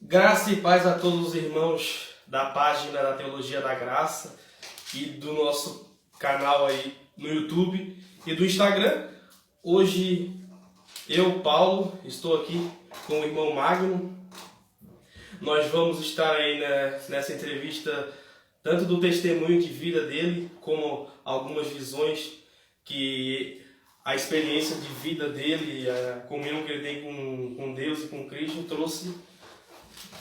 Graça e paz a todos os irmãos da página da Teologia da Graça e do nosso canal aí no YouTube e do Instagram. Hoje eu, Paulo, estou aqui com o irmão Magno. Nós vamos estar aí nessa entrevista tanto do testemunho de vida dele, como algumas visões que a experiência de vida dele, a comunhão que ele tem com Deus e com Cristo trouxe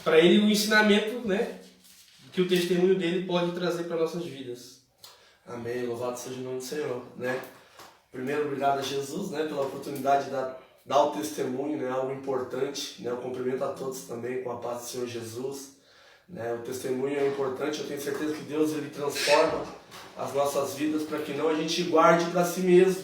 para ele um ensinamento, né, que o testemunho dele pode trazer para nossas vidas. Amém, louvado seja o nome do Senhor, né? Primeiro, obrigado a Jesus, né, pela oportunidade de dar o testemunho, né, algo importante, né? Eu cumprimento a todos também com a paz do Senhor Jesus, né? O testemunho é importante, eu tenho certeza que Deus ele transforma as nossas vidas para que não a gente guarde para si mesmo.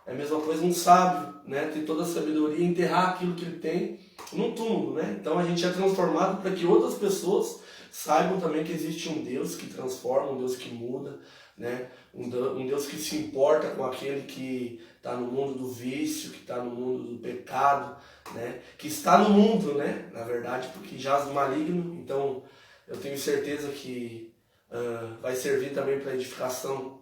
É a mesma coisa um sábio, né, ter toda a sabedoria e enterrar aquilo que ele tem num túmulo, né? Então a gente é transformado para que outras pessoas saibam também que existe um Deus que transforma, um Deus que muda, né? Um Deus que se importa com aquele que está no mundo do vício, que está no mundo do pecado, né? Que está no mundo, né? Na verdade, porque jaz do maligno. Então eu tenho certeza que vai servir também para edificação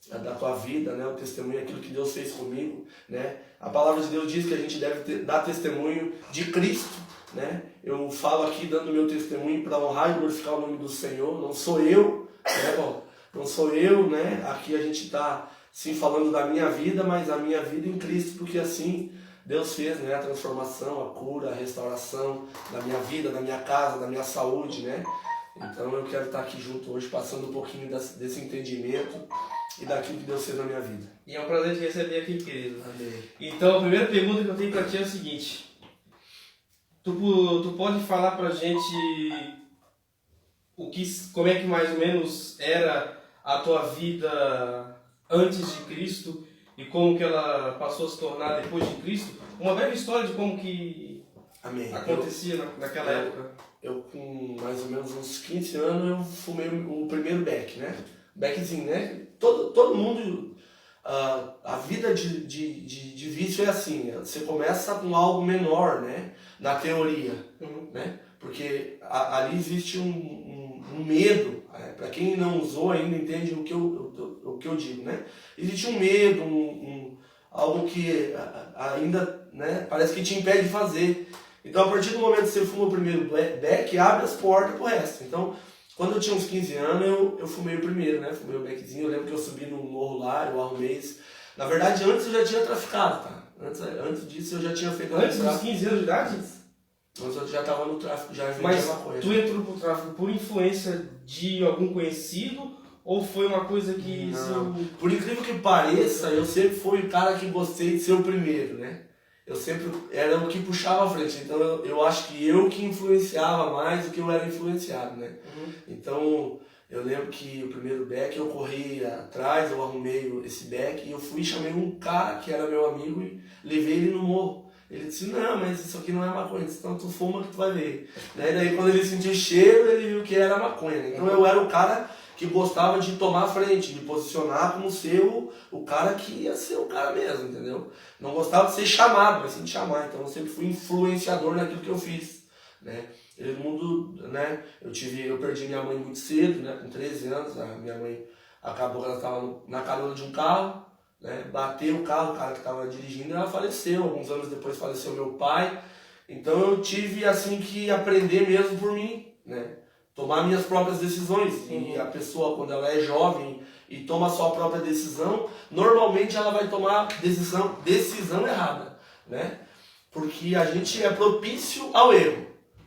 da tua vida, né? O testemunho é aquilo que Deus fez comigo, né? A palavra de Deus diz que a gente deve dar testemunho de Cristo, né? Eu falo aqui dando meu testemunho para honrar e glorificar o nome do Senhor. Não sou eu, né, bom? Não sou eu, né? Aqui a gente está sim falando da minha vida, mas a minha vida em Cristo, porque assim Deus fez, né? A transformação, a cura, a restauração da minha vida, da minha casa, da minha saúde, né? Então eu quero estar aqui junto hoje, passando um pouquinho desse entendimento e daquilo que Deus fez na minha vida. E é um prazer te receber aqui, querido. Amém. Então a primeira pergunta que eu tenho para ti é o seguinte: tu pode falar pra gente como é que mais ou menos era a tua vida antes de Cristo e como que ela passou a se tornar depois de Cristo? Uma breve história de como que Amém. acontecia naquela época. Eu com mais ou menos uns 15 anos eu fumei o primeiro beck, né? Beckzinho, né? Todo mundo, a vida de vício é assim, né? Você começa com algo menor, né? Na teoria, né? Porque ali existe um medo, para quem não usou ainda entende o que eu digo, né? Existe um medo, algo que ainda, né, parece que te impede de fazer. Então, a partir do momento que você fuma o primeiro beck, abre as portas pro resto. Então, quando eu tinha uns 15 anos, eu fumei o primeiro, né? Fumei o beckzinho. Eu lembro que eu subi no morro lá, eu arrumei isso. Na verdade, antes eu já tinha traficado, tá? Antes disso, eu já tinha feito... Antes dos 15 anos de idade? Antes eu já estava no tráfico, já vendia Mas maconha. tu entrou pro tráfico por influência de algum conhecido ou foi uma coisa que... Não. Por incrível que pareça, eu sempre fui o cara que gostei de ser o primeiro, né? Eu sempre era o que puxava a frente, então eu acho que eu que influenciava mais do que eu era influenciado, né? Então eu lembro que o primeiro beck eu corri atrás, eu arrumei esse beck e eu fui e chamei um cara que era meu amigo e levei ele no morro. Ele disse, não, mas isso aqui não é maconha, então tu fuma que tu vai ver. Né? E daí quando ele sentiu o cheiro, ele viu que era maconha, né? Então eu era o cara que gostava de tomar a frente, de posicionar como ser o cara que ia ser o cara mesmo, entendeu? Não gostava de ser chamado, mas sim de chamar. Então eu sempre fui influenciador naquilo que eu fiz, né? No mundo, né? Eu perdi minha mãe muito cedo, né? Com 13 anos, a minha mãe acabou que ela estava na carona de um carro, né? Bateu o carro, o cara que estava dirigindo, e ela faleceu. Alguns anos depois faleceu meu pai. Então eu tive assim que aprender mesmo por mim, né? Tomar minhas próprias decisões. E a pessoa, quando ela é jovem e toma a sua própria decisão, normalmente ela vai tomar decisão errada, né? Porque a gente é propício ao erro,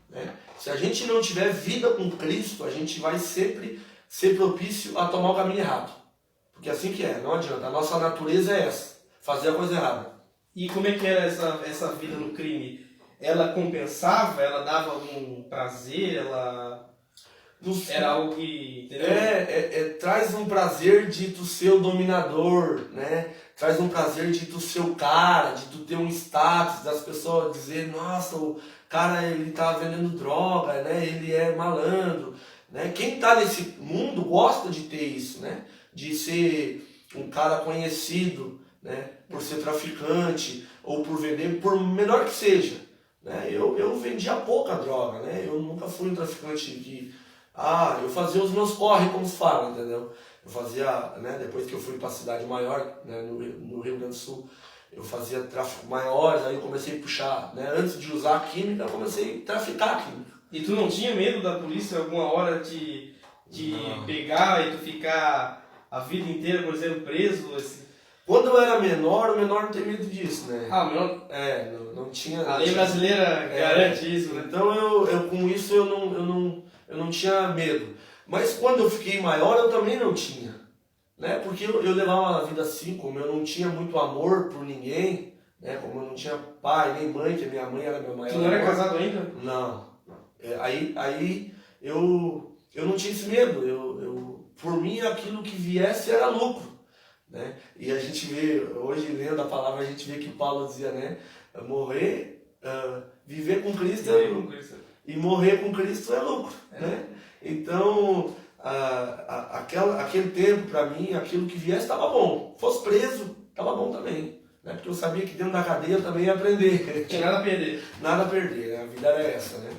né? Se a gente não tiver vida com Cristo, a gente vai sempre ser propício a tomar o caminho errado. Porque assim que é, não adianta. A nossa natureza é essa, fazer a coisa errada. E como é que era essa vida no crime? Ela compensava? Ela dava algum prazer? Era algo que... Entendeu? Traz um prazer de tu ser o dominador, né? Traz um prazer de tu ser o cara, de tu ter um status, das pessoas dizer, nossa, o cara ele tá vendendo droga, né? Ele é malandro, né? Quem tá nesse mundo gosta de ter isso, né? De ser um cara conhecido, né? Por ser traficante ou por vender, por menor que seja, né? Eu vendia pouca droga, né? Eu nunca fui um traficante que... eu fazia os meus corre, como se fala, entendeu? Eu fazia, né, depois que eu fui para a cidade maior, né, no Rio Grande do Sul, eu fazia tráfico maiores, aí eu comecei a puxar, né? Antes de usar a química, eu comecei a traficar a química. E tu não tinha medo da polícia alguma hora te pegar e tu ficar a vida inteira, por exemplo, preso? Assim? Quando eu era menor, o menor não tem medo disso, né? Ah, o menor... Não tinha... A lei brasileira garante isso, né? Então eu com isso eu não tinha medo. Mas quando eu fiquei maior, eu também não tinha. Né? Porque eu levava uma vida assim, como eu não tinha muito amor por ninguém, né? Como eu não tinha pai nem mãe, que a minha mãe era meu maior. Tu não era casado ainda? Não. Aí eu não tinha esse medo. Por mim, aquilo que viesse era lucro. Né? E a gente vê, hoje lendo a palavra, a gente vê que Paulo dizia, né? Viver com Cristo e morrer com Cristo é lucro. Né? Então, aquele tempo, para mim, aquilo que viesse estava bom. Fosse preso, estava bom também. Né? Porque eu sabia que dentro da cadeia eu também ia aprender. Tinha nada a perder. Nada a perder, né? A vida era essa, né?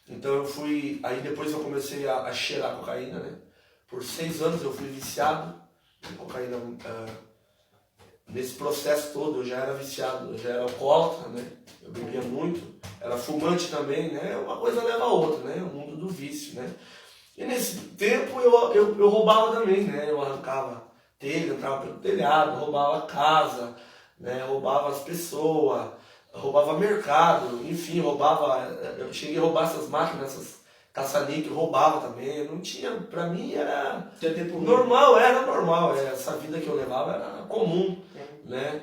Então eu fui... Aí depois eu comecei a cheirar cocaína, né? Por 6 anos eu fui viciado em cocaína. Nesse processo todo eu já era viciado, eu já era alcoólatra, né? Eu bebia muito, era fumante também, né? Uma coisa leva a outra, né? O mundo do vício, né? E nesse tempo eu roubava também, né? Eu arrancava telha, entrava pelo telhado, roubava casa, né? Roubava as pessoas, roubava mercado, enfim, eu cheguei a roubar essas máquinas, essas caça-níquel, roubava também, não tinha, pra mim era normal, essa vida que eu levava era comum, né?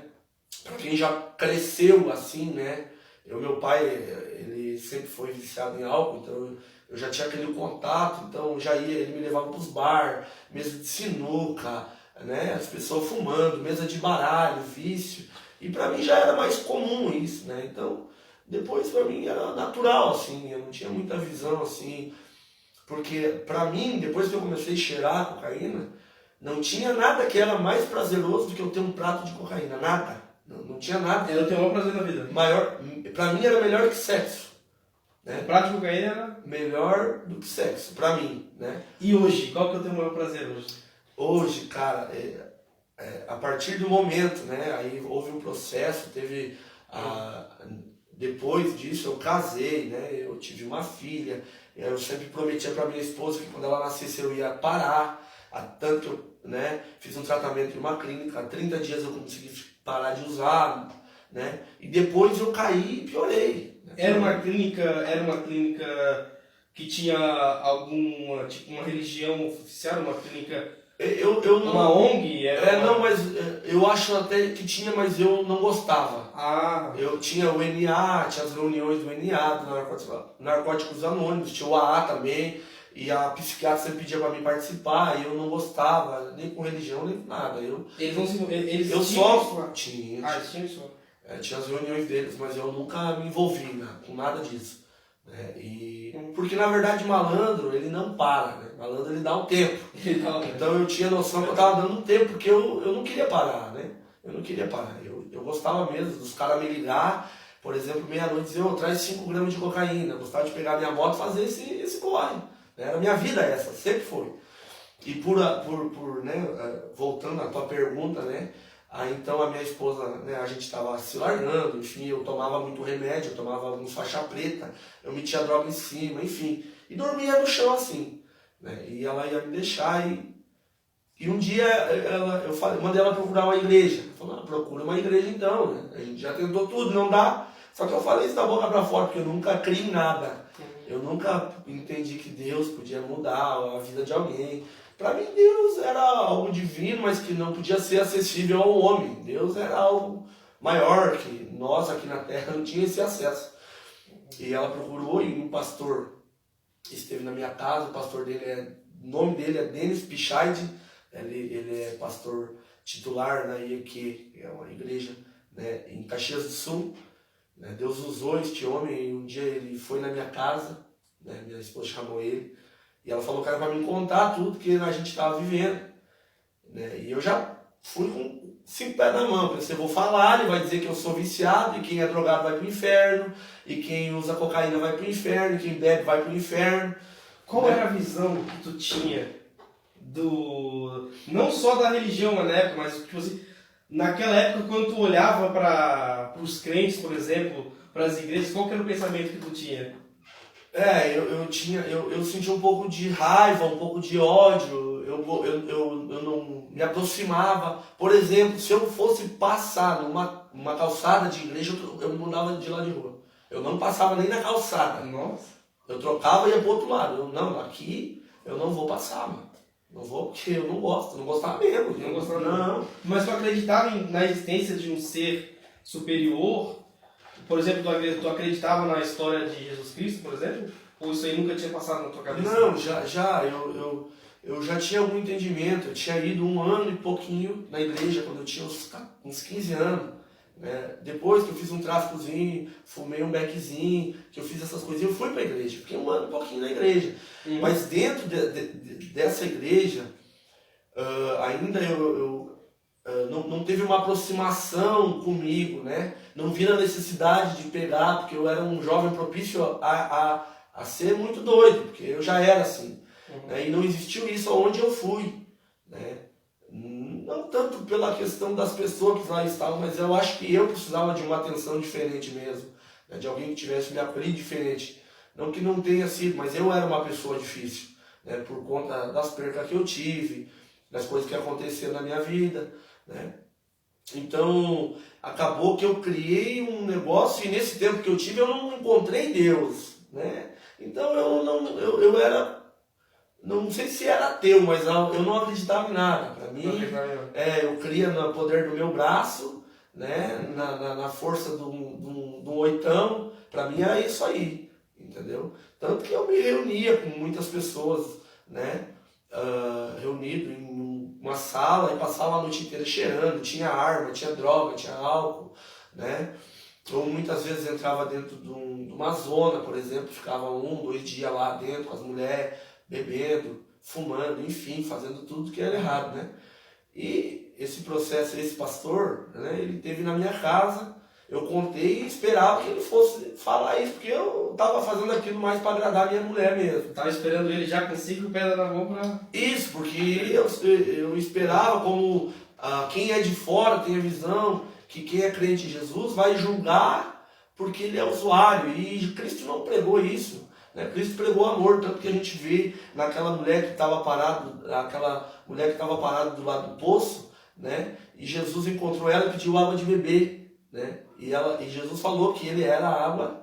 Pra quem já cresceu assim, né? Meu pai, ele sempre foi viciado em álcool, então eu já tinha aquele contato, então ele me levava pros bar, mesa de sinuca, né? As pessoas fumando, mesa de baralho, vício, e pra mim já era mais comum isso, né? Então, depois pra mim era natural, assim, eu não tinha muita visão, assim, porque pra mim, depois que eu comecei a cheirar a cocaína, não tinha nada que era mais prazeroso do que eu ter um prato de cocaína, nada, não tinha nada. Era o teu maior prazer na vida? Pra mim era melhor que sexo. Né? O prato de cocaína era? Melhor do que sexo, pra mim, né? E hoje, qual que é o teu maior prazer hoje? Hoje, cara, a partir do momento, né? Aí houve um processo, depois disso eu casei, né? Eu tive uma filha, eu sempre prometia pra minha esposa que quando ela nascesse eu ia parar, tanto que eu, né, fiz um tratamento em uma clínica, há 30 dias eu consegui parar de usar, né? E depois eu caí e piorei. Né? Era uma clínica que tinha alguma, tipo, uma religião oficial, uma clínica... uma ONG? Não, mas eu acho até que tinha, mas eu não gostava. Eu tinha o NA, tinha as reuniões do NA, do Narcóticos Anônimos, tinha o AA também, e a psiquiatra sempre pedia para mim participar, e eu não gostava, nem com religião, nem com nada. Tinha as reuniões deles, mas eu nunca me envolvi com nada disso. Porque na verdade malandro ele não para, né? Malandro ele dá um tempo. Então eu tinha noção que eu estava dando um tempo, porque eu não queria parar, né? Eu não queria parar. Eu gostava mesmo dos caras me ligar, por exemplo, meia-noite dizer, traz 5 gramas de cocaína. Eu gostava de pegar minha moto e fazer esse corre. Era a minha vida essa, sempre foi. E né, voltando à tua pergunta, né? Aí então a minha esposa, né, a gente estava se largando, enfim, eu tomava muito remédio, eu tomava uns faixa preta, eu metia droga em cima, enfim. E dormia no chão assim, né, e ela ia me deixar e um dia eu mandei ela procurar uma igreja. Eu falei, procura uma igreja então, né, a gente já tentou tudo, não dá. Só que eu falei isso da boca pra fora, porque eu nunca criei em nada. Eu nunca entendi que Deus podia mudar a vida de alguém. Para mim, Deus era algo divino, mas que não podia ser acessível ao homem. Deus era algo maior, que nós aqui na Terra não tínhamos esse acesso. E ela procurou e um pastor esteve na minha casa, o nome dele é Denis Pichaide, ele é pastor titular na IEQ, que é uma igreja, né, em Caxias do Sul. Né, Deus usou este homem e um dia ele foi na minha casa, né, minha esposa chamou ele, e ela falou que era para me contar tudo que a gente estava vivendo. Né? E eu já fui com 5 pés na mão. Pensei, vou falar, ele vai dizer que eu sou viciado, e quem é drogado vai pro inferno, e quem usa cocaína vai pro inferno, e quem bebe vai pro inferno. Qual era a visão que tu tinha não só da religião na época, mas tipo assim, naquela época quando tu olhava para os crentes, por exemplo, para as igrejas, qual que era o pensamento que tu tinha? Eu senti um pouco de raiva, um pouco de ódio, eu não me aproximava. Por exemplo, se eu fosse passar numa calçada de igreja, eu mudava de lado de rua. Eu não passava nem na calçada. Nossa. Eu trocava e ia pro outro lado. Não, aqui eu não vou passar, mano. Não vou porque eu não gosto, não gostava mesmo. Não gostava não. Mas tu acreditava na existência de um ser superior? Por exemplo, tu acreditava na história de Jesus Cristo, por exemplo? Ou isso aí nunca tinha passado na tua cabeça? Não, eu já tinha algum entendimento. Eu tinha ido 1 ano e pouquinho na igreja, quando eu tinha uns 15 anos. Né? Depois que eu fiz um tráficozinho, fumei um beckzinho, que eu fiz essas coisinhas, eu fui pra igreja. Fiquei 1 ano e pouquinho na igreja. Mas dentro dessa igreja, ainda eu não teve uma aproximação comigo, né? Não vi a necessidade de pegar, porque eu era um jovem propício a ser muito doido, porque eu já era assim. Né? E não existiu isso aonde eu fui. Né? Não tanto pela questão das pessoas que lá estavam, mas eu acho que eu precisava de uma atenção diferente mesmo. Né? De alguém que tivesse me acolhido diferente. Não que não tenha sido, mas eu era uma pessoa difícil. Né? Por conta das percas que eu tive, das coisas que aconteceram na minha vida. Né? Então, acabou que eu criei um negócio e nesse tempo que eu tive eu não encontrei Deus. Né? Então eu era, não sei se era ateu, mas eu não acreditava em nada. Para mim, eu cria no poder do meu braço, né? na força de um oitão. Para mim era isso aí, entendeu? Tanto que eu me reunia com muitas pessoas, né? Reunido em uma sala e passava a noite inteira cheirando, tinha arma, tinha droga, tinha álcool, né? Ou muitas vezes entrava dentro de uma zona, por exemplo, ficava 1, 2 dias lá dentro com as mulheres, bebendo, fumando, enfim, fazendo tudo que era errado, né? E esse processo, esse pastor, né, ele teve na minha casa, eu contei e esperava que ele fosse falar isso, porque eu estava fazendo aquilo mais para agradar a minha mulher mesmo. Estava esperando ele já com 5 pedras na mão para... Isso, porque eu esperava como quem é de fora tem a visão que quem é crente em Jesus vai julgar porque ele é usuário. E Cristo não pregou isso. Né? Cristo pregou amor, tanto que a gente vê naquela mulher que estava parada do lado do poço, né? E Jesus encontrou ela e pediu água de beber. Né? E Jesus falou que ele era a água,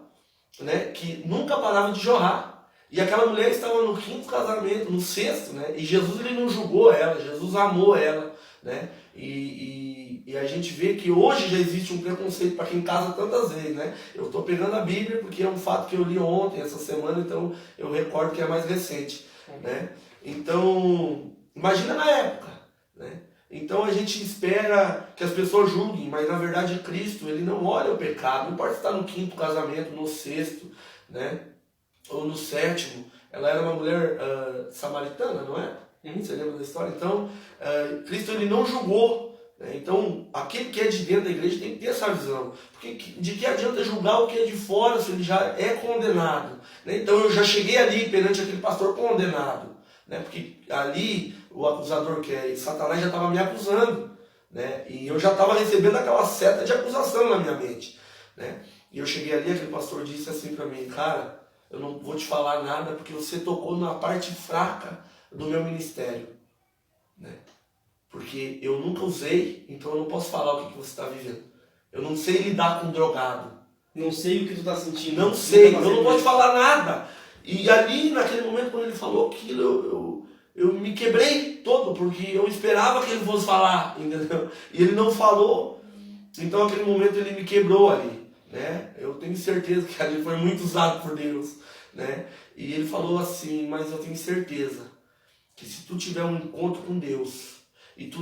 né, que nunca parava de jorrar. E aquela mulher estava no 5º casamento, no 6º, né? E Jesus ele não julgou ela, Jesus amou ela, né? E a gente vê que hoje já existe um preconceito para quem casa tantas vezes, né? Eu estou pegando a Bíblia porque é um fato que eu li ontem, essa semana, então eu recordo que é mais recente, né? Então, imagina na época, né? Então a gente espera que as pessoas julguem, mas na verdade Cristo, ele não olha o pecado, não importa se está no 5º casamento, no 6º, né? Ou no 7º. Ela era uma mulher samaritana, não é? Você lembra da história? Então, Cristo ele não julgou. Né? Então, aquele que é de dentro da igreja tem que ter essa visão. Porque de que adianta julgar o que é de fora se ele já é condenado? Né? Então, eu já cheguei ali perante aquele pastor condenado. Né? Porque ali, o acusador, que é Satanás, já estava me acusando. Né? E eu já estava recebendo aquela seta de acusação na minha mente. Né? E eu cheguei ali, aquele pastor disse assim para mim: cara, eu não vou te falar nada porque você tocou na parte fraca do meu ministério, né? Porque eu nunca usei, então eu não posso falar o que você está vivendo. Eu não sei lidar com drogado. Não sei o que tu está sentindo. Não sei, eu não posso falar nada. E ali, naquele momento, quando ele falou aquilo, eu me quebrei todo, porque eu esperava que ele fosse falar, entendeu? E ele não falou. Então, naquele momento, ele me quebrou ali, né? Eu tenho certeza que ali foi muito usado por Deus, né? E ele falou assim: mas eu tenho certeza que se tu tiver um encontro com Deus e tu